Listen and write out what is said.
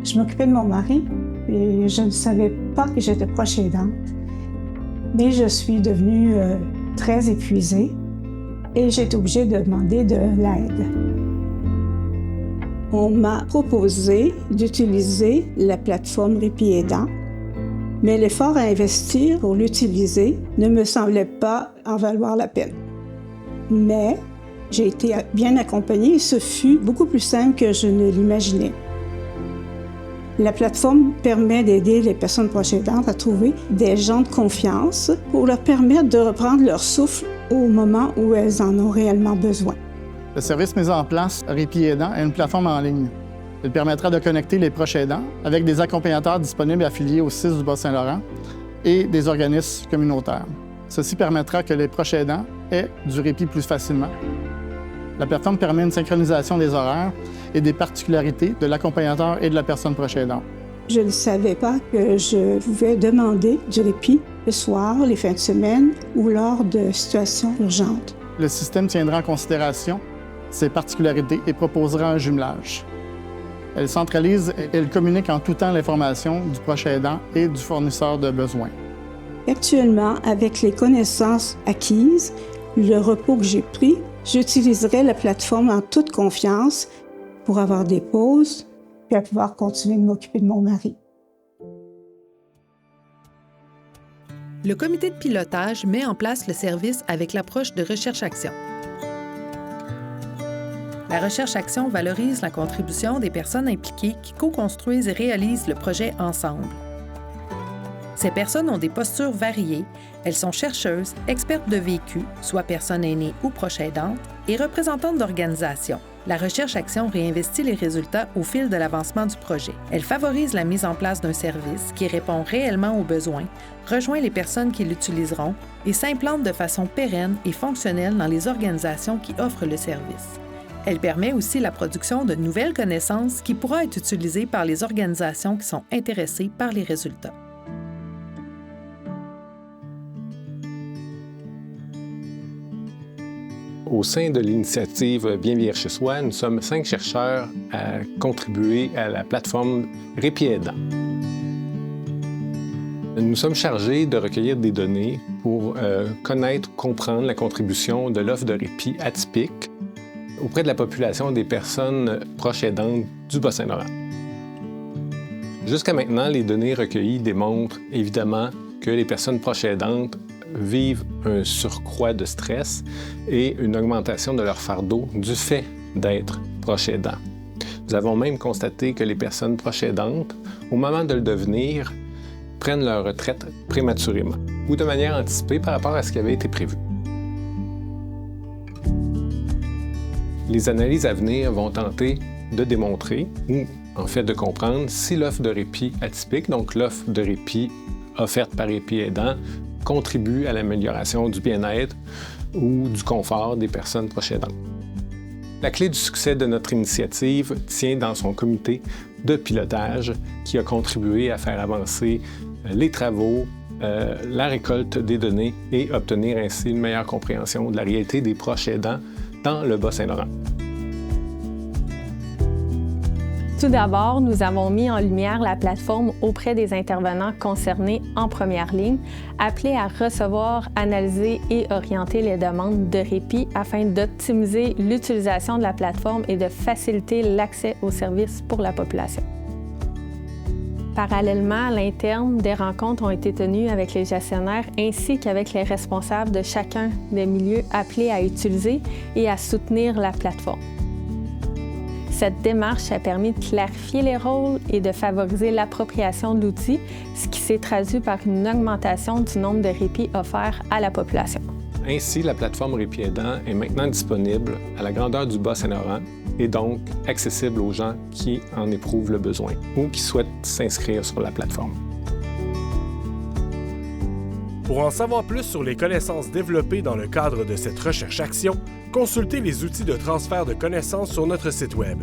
Je m'occupais de mon mari et je ne savais pas que j'étais proche aidante. Mais je suis devenue très épuisée et j'ai été obligée de demander de l'aide. On m'a proposé d'utiliser la plateforme Répit aidant, mais l'effort à investir pour l'utiliser ne me semblait pas en valoir la peine. Mais j'ai été bien accompagnée et ce fut beaucoup plus simple que je ne l'imaginais. La plateforme permet d'aider les personnes proches aidantes à trouver des gens de confiance pour leur permettre de reprendre leur souffle au moment où elles en ont réellement besoin. Le service mis en place, Répit aidant, est une plateforme en ligne. Il permettra de connecter les proches aidants avec des accompagnateurs disponibles affiliés au CIS du Bas-Saint-Laurent et des organismes communautaires. Ceci permettra que les proches aidants aient du répit plus facilement. La plateforme permet une synchronisation des horaires et des particularités de l'accompagnateur et de la personne proche aidante. Je ne savais pas que je pouvais demander du répit le soir, les fins de semaine ou lors de situations urgentes. Le système tiendra en considération ces particularités et proposera un jumelage. Elle centralise et elle communique en tout temps l'information du proche aidant et du fournisseur de besoins. Actuellement, avec les connaissances acquises, le repos que j'ai pris, j'utiliserai la plateforme en toute confiance pour avoir des pauses puis à pouvoir continuer de m'occuper de mon mari. Le comité de pilotage met en place le service avec l'approche de recherche-action. La recherche-action valorise la contribution des personnes impliquées qui co-construisent et réalisent le projet ensemble. Ces personnes ont des postures variées. Elles sont chercheuses, expertes de vécu, soit personnes aînées ou proches aidantes, et représentantes d'organisations. La recherche-action réinvestit les résultats au fil de l'avancement du projet. Elle favorise la mise en place d'un service qui répond réellement aux besoins, rejoint les personnes qui l'utiliseront et s'implante de façon pérenne et fonctionnelle dans les organisations qui offrent le service. Elle permet aussi la production de nouvelles connaissances qui pourront être utilisées par les organisations qui sont intéressées par les résultats. Au sein de l'initiative Bien vieillir chez soi, nous sommes 5 chercheurs à contribuer à la plateforme Répit aidant. Nous sommes chargés de recueillir des données pour connaître, comprendre la contribution de l'offre de répit atypique auprès de la population des personnes proches aidantes du Bas-Saint-Laurent. Jusqu'à maintenant, les données recueillies démontrent évidemment que les personnes proches aidantes vivent un surcroît de stress et une augmentation de leur fardeau du fait d'être proches aidants. Nous avons même constaté que les personnes proches aidantes, au moment de le devenir, prennent leur retraite prématurément ou de manière anticipée par rapport à ce qui avait été prévu. Les analyses à venir vont tenter de démontrer, ou en fait de comprendre, si l'offre de répit atypique, donc l'offre de répit offerte par Répit aidant, contribue à l'amélioration du bien-être ou du confort des personnes proches aidantes. La clé du succès de notre initiative tient dans son comité de pilotage qui a contribué à faire avancer les travaux, la récolte des données et obtenir ainsi une meilleure compréhension de la réalité des proches aidants dans le Bas-Saint-Laurent. Tout d'abord, nous avons mis en lumière la plateforme auprès des intervenants concernés en première ligne, appelés à recevoir, analyser et orienter les demandes de répit afin d'optimiser l'utilisation de la plateforme et de faciliter l'accès aux services pour la population. Parallèlement, à l'interne, des rencontres ont été tenues avec les gestionnaires ainsi qu'avec les responsables de chacun des milieux appelés à utiliser et à soutenir la plateforme. Cette démarche a permis de clarifier les rôles et de favoriser l'appropriation de l'outil, ce qui s'est traduit par une augmentation du nombre de répits offerts à la population. Ainsi, la plateforme Répit aidant est maintenant disponible à la grandeur du Bas-Saint-Laurent et donc accessible aux gens qui en éprouvent le besoin ou qui souhaitent s'inscrire sur la plateforme. Pour en savoir plus sur les connaissances développées dans le cadre de cette recherche-action, consultez les outils de transfert de connaissances sur notre site Web.